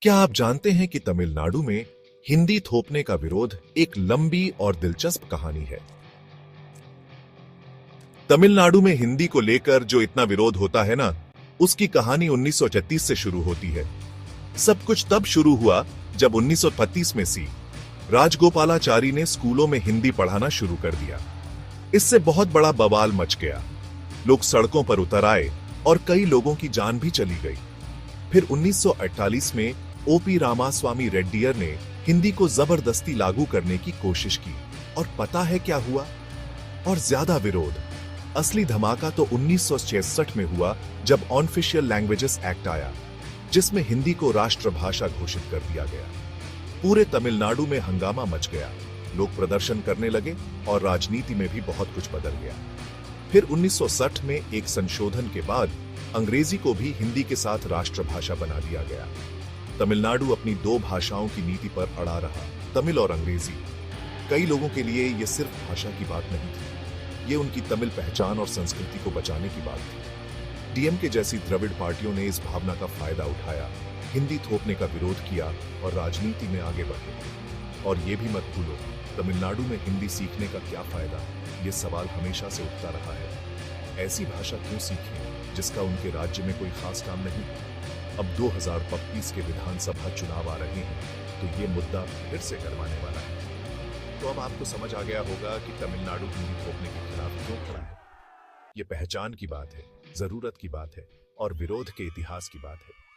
क्या आप जानते हैं कि तमिलनाडु में हिंदी थोपने का विरोध एक लंबी और दिलचस्प कहानी है। तमिलनाडु में हिंदी को लेकर जो इतना विरोध होता है ना, उसकी कहानी 1936 से शुरू होती है। सब कुछ तब शुरू हुआ जब 1935 में राजगोपालाचारी ने स्कूलों में हिंदी पढ़ाना शुरू कर दिया। इससे बहुत बड़ा बवाल मच गया। लोग सड़कों पर उतर आए और कई लोगों की जान भी चली गई। फिर 1948 में ओपी रामास्वामी रेड्डियर ने हिंदी को जबरदस्ती लागू करने की कोशिश की और पता है क्या हुआ? और ज्यादा विरोध। असली धमाका तो 1966 में हुआ जब ऑनऑफिशियल लैंग्वेजेस एक्ट आया, जिसमें हिंदी को राष्ट्रभाषा घोषित कर दिया गया। पूरे तमिलनाडु में हंगामा मच गया, लोग प्रदर्शन करने लगे और राजनीति में भी बहुत कुछ बदल गया। फिर 1960 में एक संशोधन के बाद अंग्रेजी को भी हिंदी के साथ राष्ट्रभाषा बना दिया गया। तमिलनाडु अपनी दो भाषाओं की नीति पर अड़ा रहा, तमिल और अंग्रेजी। कई लोगों के लिए यह सिर्फ भाषा की बात नहीं थी, ये उनकी तमिल पहचान और संस्कृति को बचाने की बात थी। डीएमके जैसी द्रविड़ पार्टियों ने इस भावना का फायदा उठाया, हिंदी थोपने का विरोध किया और राजनीति में आगे बढ़े। और ये भी मत भूलो, तमिलनाडु में हिंदी सीखने का क्या फायदा? ये सवाल हमेशा से उठता रहा है। ऐसी भाषा क्यों सीखें जिसका उनके राज्य में कोई खास काम नहीं? अब 2025 के विधानसभा चुनाव आ रहे हैं, तो ये मुद्दा फिर से गरमाने वाला है। तो अब आपको समझ आ गया होगा कि तमिलनाडु हिंदी थोपने के खिलाफ क्यों खड़ा है। ये पहचान की बात है, जरूरत की बात है और विरोध के इतिहास की बात है।